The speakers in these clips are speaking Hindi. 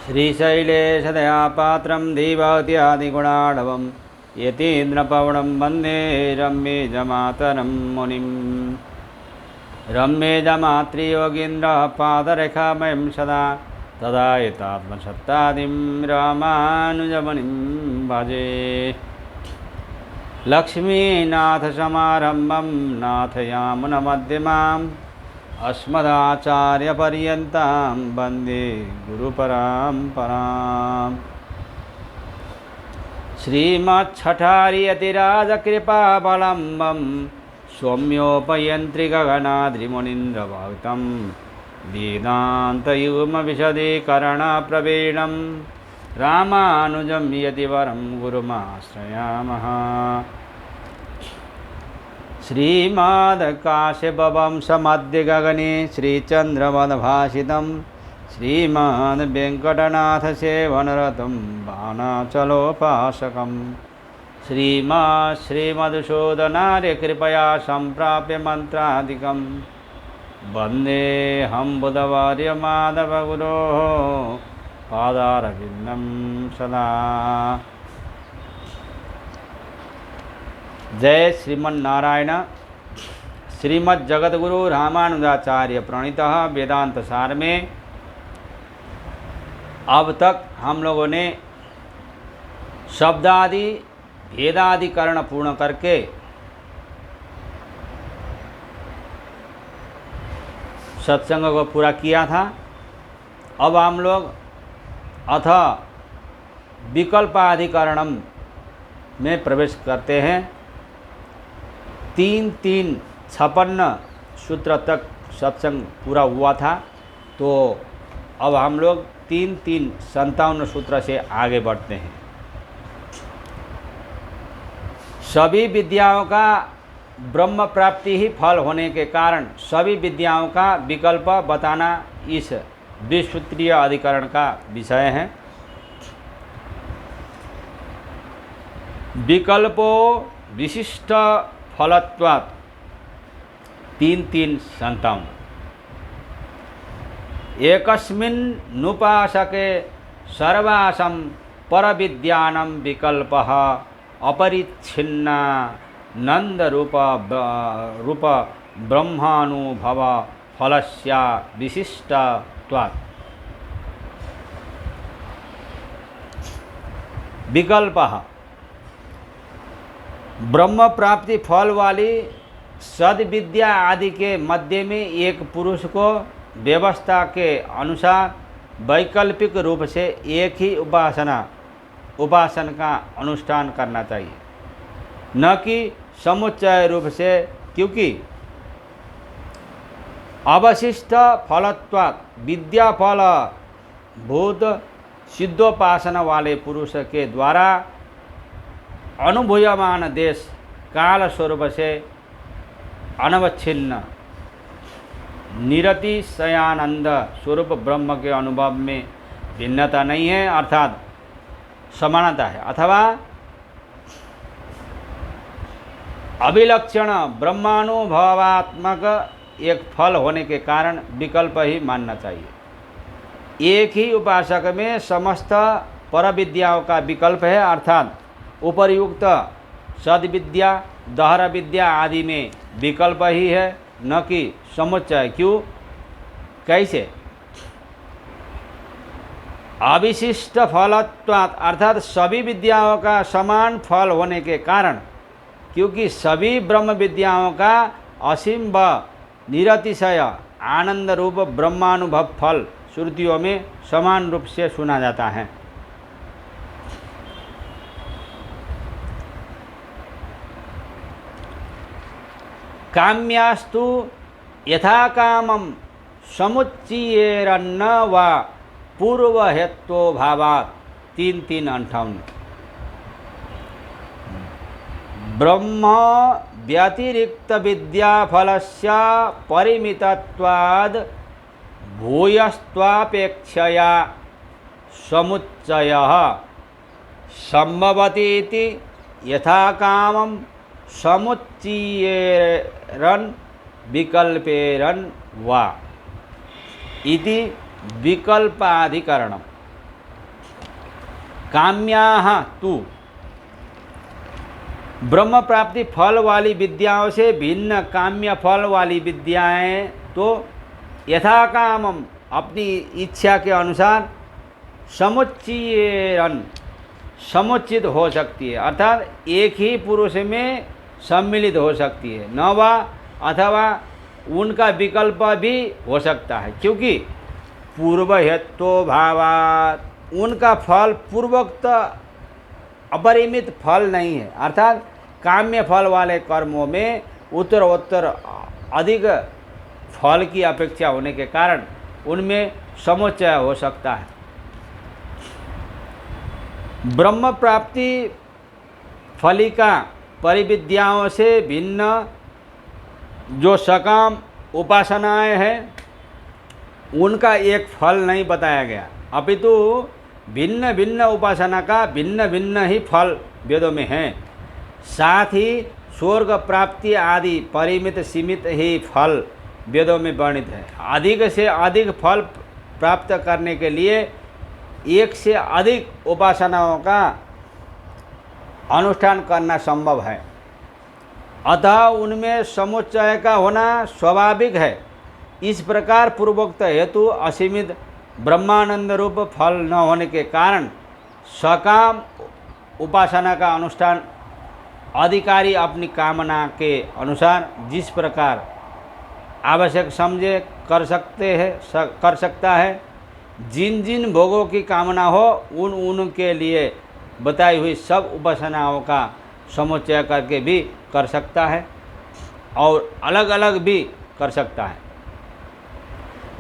श्रीशैलेशदयापात्रं धीभक्त्यादिगुणाढवं यतीन्द्रपवनं वन्दे रम्येजमातरं मुनिं। रम्येजमातृयोगीन्द्रपादरेखामयं सदा तदा एतात्मसत्तादिं रामानुजमुनिं भजे। लक्ष्मीनाथसमारम्भं नाथयामुनमध्यमाम् अस्मदाचार्यपर्यन्तां वन्दे गुरुपरम्पराम्। श्रीमच्छठारियतिराजकृपावलम्बं सौम्योपयन्त्रिगगनाद्रिमुनीन्द्रभक्तं वेदान्तयुग्मविशदीकरणप्रवीणं रामानुजं यतिवरं गुरुमाश्रयामः। श्रीमद्काश्यपवंशमध्यगगने श्रीचन्द्रमद्भासितं श्रीमद्वेङ्कटनाथसेवनरतं बाणाचलोपासकं श्रीमधुसूदनार्यकृपया सम्प्राप्य मन्त्रादिकं वन्देऽहं बुधवर्यमाधवगुरोः पादारविन्दं सदा। जय श्रीमन्नारायण। श्रीमद् जगद्गुरु रामानुजाचार्य प्रणीतः वेदांत सार में अब तक हम लोगों ने शब्दादि भेदाधिकरण पूर्ण करके सत्संग को पूरा किया था। अब हम लोग अथ विकल्पाधिकरणम में प्रवेश करते हैं। 3-3-56 सूत्र तक सत्संग पूरा हुआ था, तो अब हम लोग 3-3-57 सूत्र से आगे बढ़ते हैं। सभी विद्याओं का ब्रह्म प्राप्ति ही फल होने के कारण सभी विद्याओं का विकल्प बताना इस द्विसूत्रीय अधिकरण का विषय है। विकल्पो विशिष्ट फलत्वात् 3-3-57। एकस्मिन्नुपासके सर्वासं परविद्यानं विकल्पः अपरिच्छिन्ना नंदरूप ब्रह्मानुभव फलस्य विशिष्टत्वात्। विकल्पः ब्रह्म प्राप्ति फल वाली सद्विद्या आदि के मध्य में एक पुरुष को व्यवस्था के अनुसार वैकल्पिक रूप से एक ही उपासन का अनुष्ठान करना चाहिए, न कि समुच्चय रूप से, क्योंकि अवशिष्ट फलत्वात् विद्या फल भूत सिद्धोपासना वाले पुरुष के द्वारा अनुभूयमान देश काल स्वरूप से अनवच्छिन्न निरतिशयानंद स्वरूप ब्रह्म के अनुभव में भिन्नता नहीं है, अर्थात समानता है, अथवा अभिलक्षण ब्रह्मानुभवात्मक एक फल होने के कारण विकल्प ही मानना चाहिए। एक ही उपासक में समस्त परविद्याओं का विकल्प है, अर्थात उपर्युक्त सद्विद्या दहर विद्या आदि में विकल्प ही है, न कि समुच्चय। क्यों? कैसे? अविशिष्ट फलत्वात्, अर्थात सभी विद्याओं का समान फल होने के कारण, क्योंकि सभी ब्रह्म विद्याओं का असीम व निरतिशय आनंद रूप ब्रह्मानुभव फल श्रुतियों में समान रूप से सुना जाता है। काम्यास्तु यथा कामं समुच्चयेरन्न व पूर्वहेत्वो भावात् 3-3-58। ब्रह्म व्यतिरिक्त विद्या फलस्य परिमितत्वाद् भूयस्त्वापेक्षया समुच्चयः संभवति इति यथा कामं समुच्चयेरन् विकल्पेरन् वा इति विकल्पाधिकरणम। काम्याः तु ब्रह्म प्राप्ति फल वाली विद्याओं से भिन्न काम्य फल वाली विद्याएं तो यथा कामम अपनी इच्छा के अनुसार समुचित हो सकती है, अर्थात एक ही पुरुष में सम्मिलित हो सकती है, न वा अथवा उनका विकल्प भी हो सकता है, क्योंकि पूर्व हेतु भावात उनका फल पूर्वोक्त अपरिमित फल नहीं है, अर्थात काम्य फल वाले कर्मों में उत्तरोत्तर अधिक फल की अपेक्षा होने के कारण उनमें समुच्चय हो सकता है। ब्रह्म प्राप्ति फलिका परिविद्याओं से भिन्न जो सकाम उपासनाएं हैं उनका एक फल नहीं बताया गया, अपितु भिन्न भिन्न उपासना का भिन्न भिन्न ही फल वेदों में है। साथ ही स्वर्ग प्राप्ति आदि परिमित सीमित ही फल वेदों में वर्णित है। अधिक से अधिक फल प्राप्त करने के लिए एक से अधिक उपासनाओं का अनुष्ठान करना संभव है, अतः उनमें समुच्चय का होना स्वाभाविक है। इस प्रकार पूर्वोक्त हेतु असीमित ब्रह्मानंद रूप फल न होने के कारण सकाम उपासना का अनुष्ठान अधिकारी अपनी कामना के अनुसार जिस प्रकार आवश्यक समझे कर सकता है। जिन जिन भोगों की कामना हो उनके लिए बताई हुई सब उपासनाओं का समुच्चय करके भी कर सकता है और अलग अलग भी कर सकता है,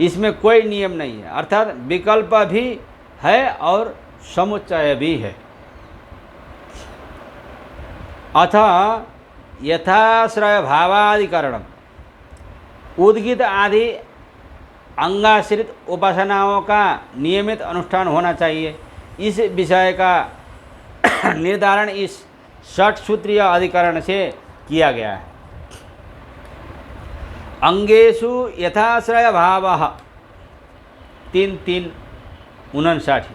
इसमें कोई नियम नहीं है, अर्थात विकल्प भी है और समुच्चय भी है। अथ यथाश्रय भावाधिकरण उद्गीत आदि अंगाश्रित उपासनाओं का नियमित अनुष्ठान होना चाहिए। इस विषय का निर्धारण इस षट सूत्रीय अधिकरण से किया गया है। अंगेषु यथाश्रय भावः 3:3-59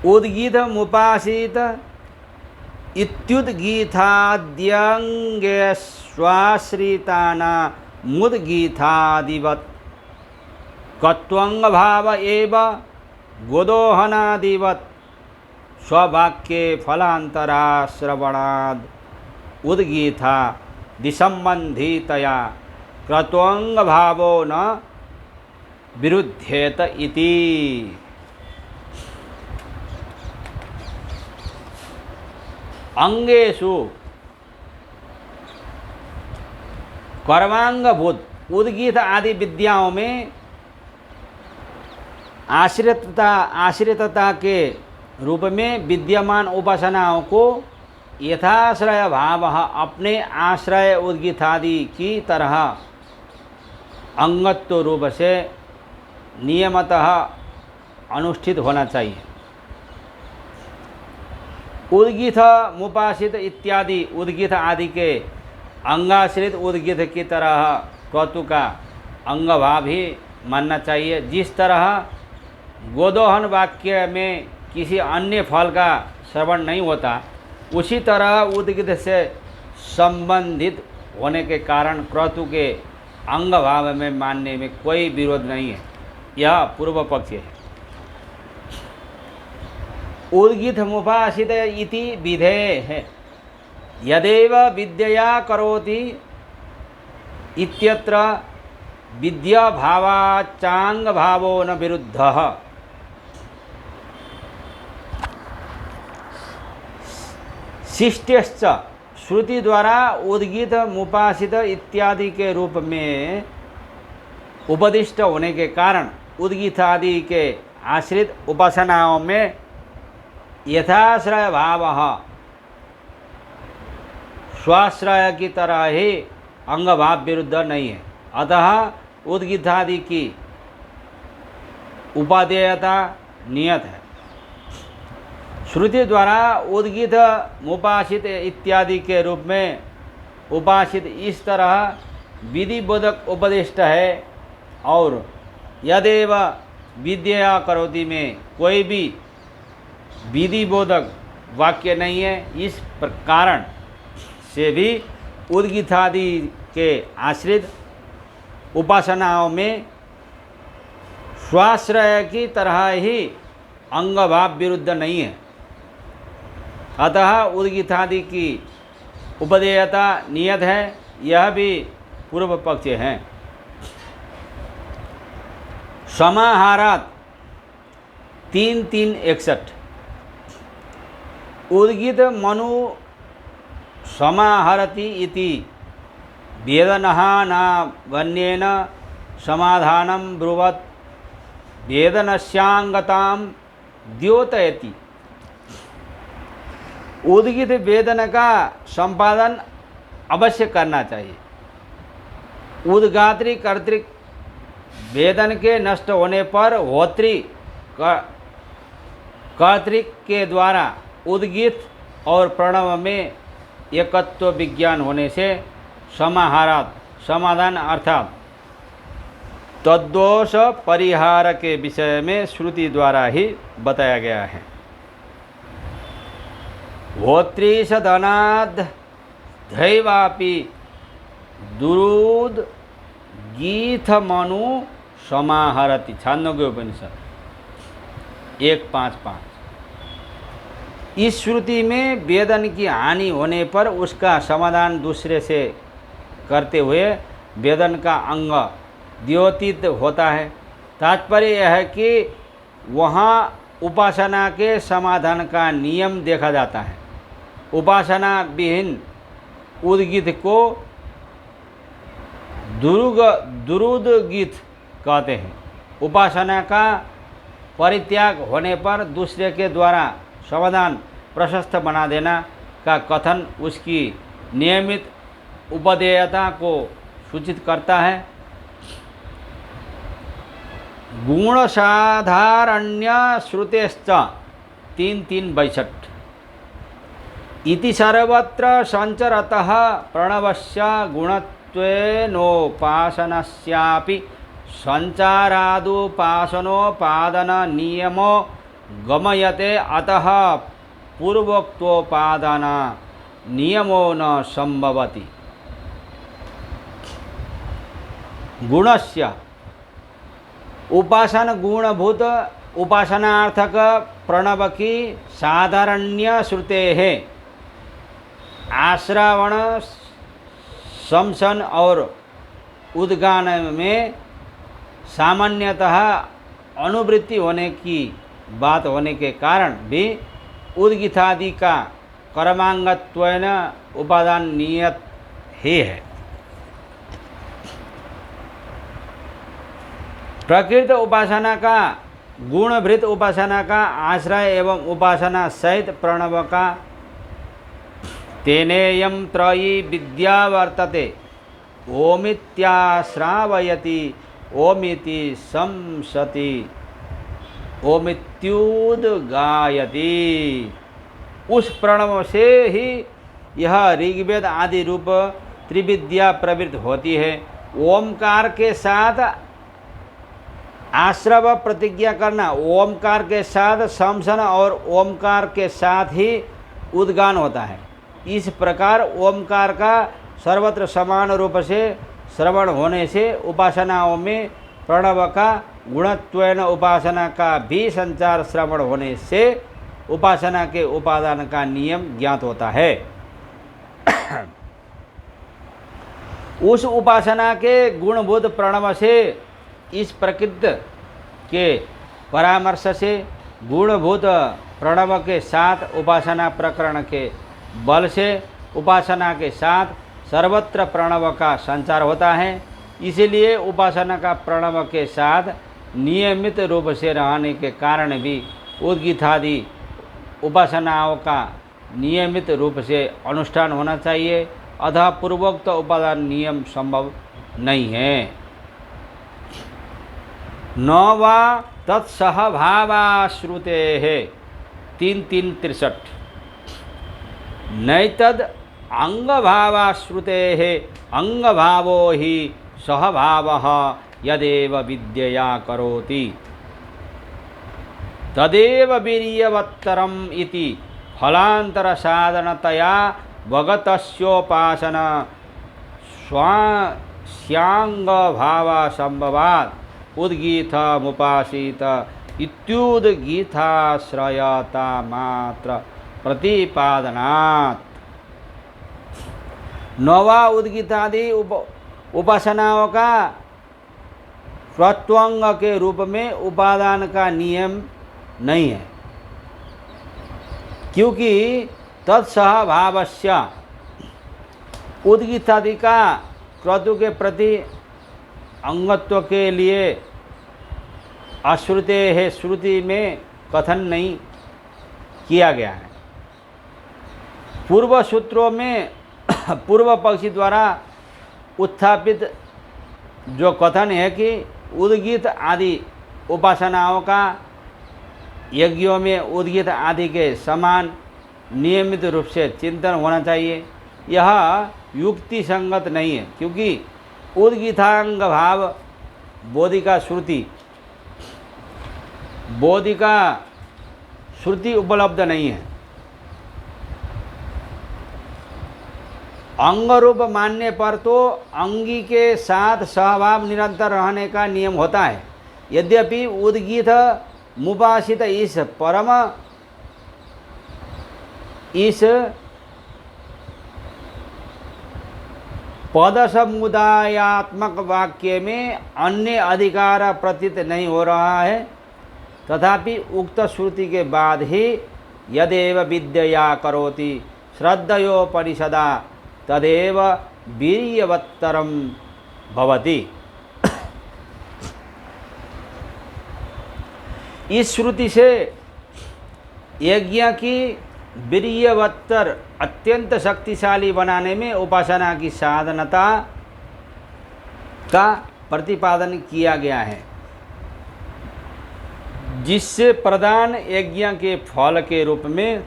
उद्गीत मुपासित इत्युद्गीताद्यंगेष्वाश्रिताना मुद्गीतादिवत् कत्वंग भाव एव गोदोहनादिवत् स्ववाक्ये फलांतरा श्रवणाद उद्गीता दिसंबंधितया क्रत्वंग भावो न विरुध्येत इति। अंगेषु कर्मांगभूत उद्गीत आदि विद्याओं में आश्रितता के रूप में विद्यमान उपासनाओं को यथाश्रय भाव अपने आश्रय उद्गीतादि की तरह अंगत्व रूप से नियमतः अनुष्ठित होना चाहिए। उद्गीत मुपासित इत्यादि उद्गीत आदि के अंगाश्रित उद्गीत की तरह क्रतु का अंगभाव ही मानना चाहिए। जिस तरह गोदोहन वाक्य में किसी अन्य फल का श्रवण नहीं होता, उसी तरह उद्गीत से संबंधित होने के कारण क्रतु के अंगभाव में मानने में कोई विरोध नहीं है। यह पूर्व पक्ष है। उद्गीत मुपासित इति विधे है यदेव विद्यया करोति इत्यत्र विद्या भावाचांग भावो न विरुद्धः। शिष्टश्च श्रुति द्वारा उद्गीत मुपासित इत्यादि के रूप में उपदिष्ट होने के कारण उद्गीत आदि के आश्रित उपासनाओं में यथाश्रय भाव स्वाश्रय की तरह ही अंगभाव विरुद्ध नहीं है। अतः उद्गीत आदि की उपादेयता नियत है। श्रुति द्वारा उद्गीत मुपासित इत्यादि के रूप में उपासित इस तरह विधि बोधक उपदिष्ट है और यदेव विद्या करोति में कोई भी विधि बोधक वाक्य नहीं है। इस कारण से भी उद्गीतादि के आश्रित उपासनाओं में स्वाश्रय की तरह ही अंगभाव विरुद्ध नहीं है। अतः उद्गीतादि की उपदेयता नियत है, यह भी पूर्व पक्ष है। समाहारात 3:3:61 उद्गीत मनु समाहरति इति वेदनः न वन्येन समाधानं ब्रुवत् वेदनस्यांगतां द्योतयति। उद्गीत वेदन का संपादन अवश्य करना चाहिए। उद्गात्री कर्तृक वेदन के नष्ट होने पर होत्री कर्तृक के द्वारा उद्गीत और प्रणव में एकत्व विज्ञान होने से समाहारात समाधान अर्थात तद्दोष परिहार के विषय में श्रुति द्वारा ही बताया गया है। होत्रीशदनाद दैवापि दुरुद गीत मनु समाहरति। छांदोग्य उपनिषद 1:5:5। इस श्रुति में वेदन की हानि होने पर उसका समाधान दूसरे से करते हुए वेदन का अंग द्योतित होता है। तात्पर्य यह है कि वहाँ उपासना के समाधान का नियम देखा जाता है। उपासना विहीन उद्गीत को दुरुद गीत कहते हैं। उपासना का परित्याग होने पर दूसरे के द्वारा समाधान प्रशस्त बना देना का कथन उसकी नियमित उपदेयता को सूचित करता है। गुण साधारण्य श्रुतेश्च 3:3:62 इति सर्वत्र संचरतः प्रणवस्य गुणत्वेनोपासनस्यापि संचारादुपासनोपादन नियमो गमयते। अतः पूर्वोक्तोपादान नियमो न संभवति। गुणस्य उपासन गुणभूत उपासनार्थक प्रणव की साधारण्य श्रुते है। आश्रवण शमसन और उद्गान में सामान्यतः अनुवृत्ति होने की बात होने के कारण भी उद्गीतादि का कर्मांगत्वेन उपादान नियत ही है। प्रकृत उपासना का गुणभृत उपासना का आश्रय एवं उपासना सहित प्रणव का तेनेयं त्रयी विद्या वर्तते। ओमित्याश्रावयति ओमिति शंसति ओमित्युद्गायति। उस प्रणव से ही यह ऋग्वेद आदि रूप त्रिविद्या प्रवृत्त होती है। ओमकार के साथ आश्रव प्रतिज्ञा करना, ओमकार के साथ शमसन और ओमकार के साथ ही उद्गान होता है। इस प्रकार ओमकार का सर्वत्र समान रूप से श्रवण होने से उपासनाओं में प्रणव का गुणत्वेन उपासना का भी संचार श्रवण होने से उपासना के उपादान का नियम ज्ञात होता है। उस उपासना के गुणभूत प्रणव से इस प्रकृति के परामर्श से गुणभूत प्रणव के साथ उपासना प्रकरण के बल से उपासना के साथ सर्वत्र प्रणव का संचार होता है। इसलिए उपासना का प्रणव के साथ नियमित रूप से रहने के कारण भी उद्गीतादि उपासनाओं का नियमित रूप से अनुष्ठान होना चाहिए। अतः पूर्वोक्त उपादान नियम संभव नहीं है। न वा तत्सहभावाश्रुते है 3:3:63 नैतद अंगभावाश्रुते है अंगभावो ही सहभावः यदेव विद्यया करोति। तदेव वीर्यवत्तरम इति फलांतर साधनतया भगतस्योपासन स्वास्यांग भाव संभवात् उद्गीत मुपासित इत्युद्गीताश्रयता मात्र प्रतिपादनात्। नवा उद्गीतादि उपासनाओं का प्रत्वंग के रूप में उपादान का नियम नहीं है, क्योंकि तत्सहभावस्य उद्गीतादि का क्रतु के प्रति अंगत्व के लिए अश्रुते है श्रुति में कथन नहीं किया गया है। पूर्व सूत्रों में पूर्व पक्षी द्वारा उत्थापित जो कथन है कि उद्गीत आदि उपासनाओं का यज्ञों में उद्गीत आदि के समान नियमित रूप से चिंतन होना चाहिए, यह युक्ति संगत नहीं है, क्योंकि उद्गीतांग भाव बोधिका श्रुति उपलब्ध नहीं है। अंग रूप मानने पर तो अंगी के साथ सहभाव निरंतर रहने का नियम होता है। यद्यपि उद्गीत मुपासित इस पद समुदायात्मक वाक्य में अन्य अधिकार प्रतीत नहीं हो रहा है, तथापि उक्त श्रुति के बाद ही यदेव विद्यया करोति श्रद्धयोपनिषदा तदेव वीर्यवत्तरम भवति। इस श्रुति से यज्ञ की वीर्यवत्तर अत्यंत शक्तिशाली बनाने में उपासना की साधनता का प्रतिपादन किया गया है, जिससे प्रधान यज्ञ के फल के रूप में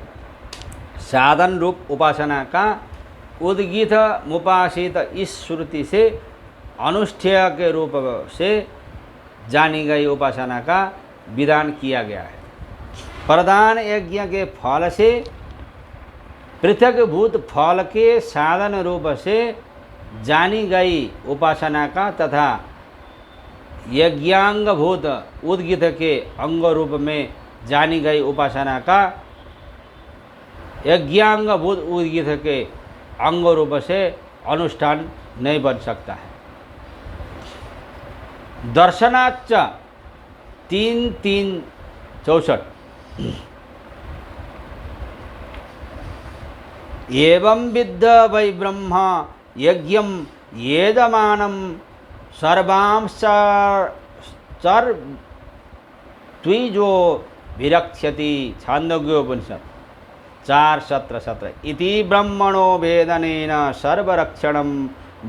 साधन रूप उपासना का उद्गीत मुपासित इस श्रुति से अनुष्ठेय के रूप से जानी गई उपासना का विधान किया गया है। प्रधान यज्ञ के फल से पृथकभूत फल के साधन रूप से जानी गई उपासना का तथा यज्ञांगभूत उद्गीत के अंग रूप में जानी गई उपासना का यज्ञांगभूत उद्गीत के अंग रूप से अनुष्ठान नहीं बन सकता है। दर्शनाच्च 3:3-64 एवं विद्ध वै ब्रह्म यज्ञं येदमानं सर्वांश्चर्त्विजो विरक्ष्यति। छान्दोग्योपनिषद 4:17 इति ब्रह्मणो वेदनेन सर्वरक्षणं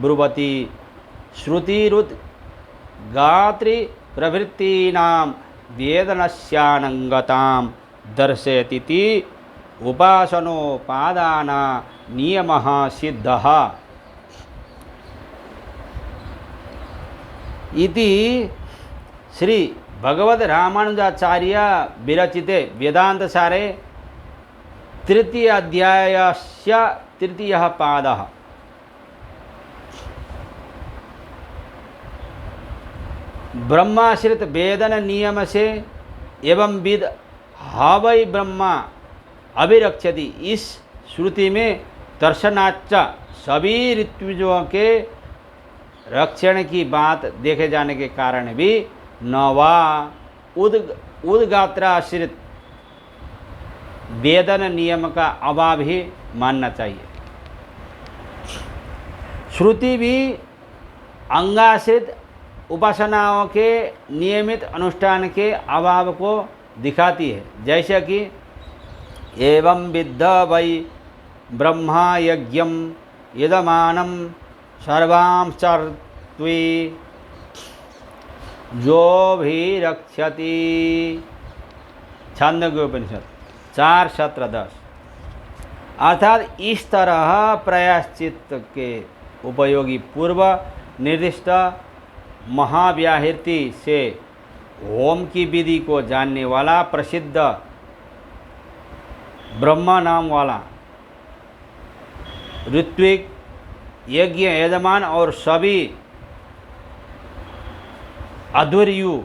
ब्रुवति श्रुतिरुत् गात्रि प्रवृत्तीनां वेदनस्यानंगतां दर्शयतीति उपासनोपादान नियमः सिद्धः इति श्री भगवद रामानुजाचार्य विरचिते वेदांत सारे 3य अध्यायस्य 3य पादः। ब्रह्माश्रित वेदन नियम से एवं विद हावै ब्रह्मा अभिरक्षति इस श्रुति में दर्शनाच्च सभी ऋत्विजों के रक्षण की बात देखे जाने के कारण भी नवा उद्गात्राश्रित वेदन नियम का अभाव ही मानना चाहिए। श्रुति भी अंगाश्रित उपासनाओं के नियमित अनुष्ठान के अभाव को दिखाती है, जैसे कि एवं विद्ध वै ब्रह्मा यज्ञं यदमानं सर्वांश्चर्त्वि जो भी रक्षति। छान्दोग्योपनिषद 4:17-10। अर्थात इस तरह प्रायश्चित के उपयोगी पूर्व निर्दिष्ट महाव्याहृति से होम की विधि को जानने वाला प्रसिद्ध ब्रह्मा नाम वाला ऋत्विक, यज्ञ यजमान और सभी अध्वर्यु,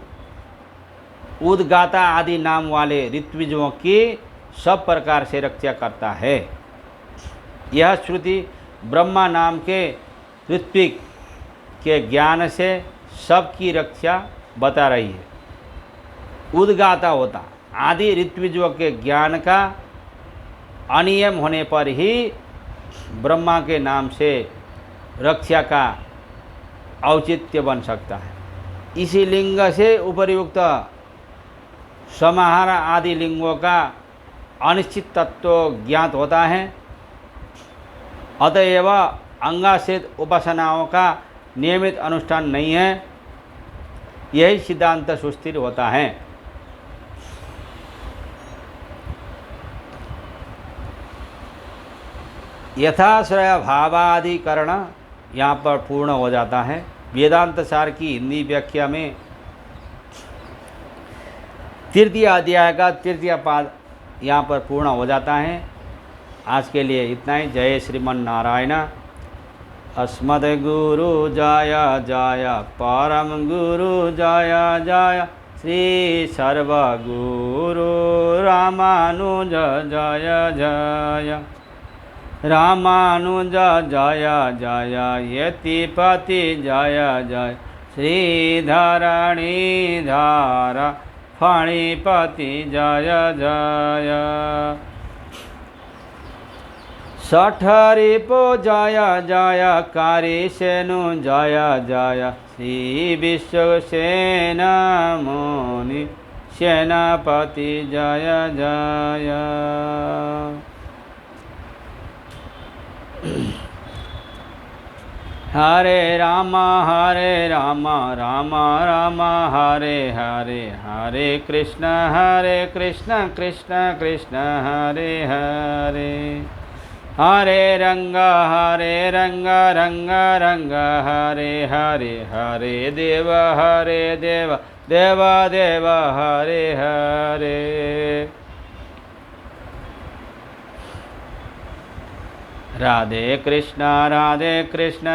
उद्गाता आदि नाम वाले ऋत्विजों की सब प्रकार से रक्षा करता है। यह श्रुति ब्रह्मा नाम के ऋत्विक के ज्ञान से सबकी रक्षा बता रही है। उद्गाता होता आदि ऋत्विजों के ज्ञान का अनियम होने पर ही ब्रह्मा के नाम से रक्षा का औचित्य बन सकता है। इसी लिंग से उपर्युक्त समाहार आदि लिंगों का अनिश्चित तत्व ज्ञात होता है। अतएव अंगाश्रित उपासनाओं का नियमित अनुष्ठान नहीं है, यही सिद्धांत सुस्थिर होता है। यथाश्रय भावाधिकरण यहाँ पर पूर्ण हो जाता है। वेदांत सार की हिंदी व्याख्या में तृतीय अध्याय का तृतीय पाद यहाँ पर पूर्ण हो जाता है। आज के लिए इतना ही। जय श्रीमन नारायण। अस्मद्गुरु जय जय, परम गुरु जय जय, श्री सर्वगुरु रामानुज जय जय, रामानुज जय जय, यतिपति जय जय, श्रीधरणीधर फणिपति जय जय, सठरिपो जय जय, कारिसेनु जय जय, श्री विश्वसेन मुनि सेनापति जय जय। हरे राम राम राम हरे हरे, हरे कृष्ण कृष्ण कृष्ण हरे हरे, हरे रंग रंग रंग हरे हरे, हरे देव देव देव हरे हरे। राधे कृष्ण कृष्ण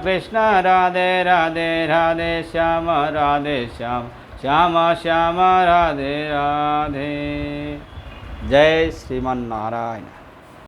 कृष्ण राधे राधे, राधे श्याम श्याम श्याम राधे राधे। जय श्रीमन नारायण।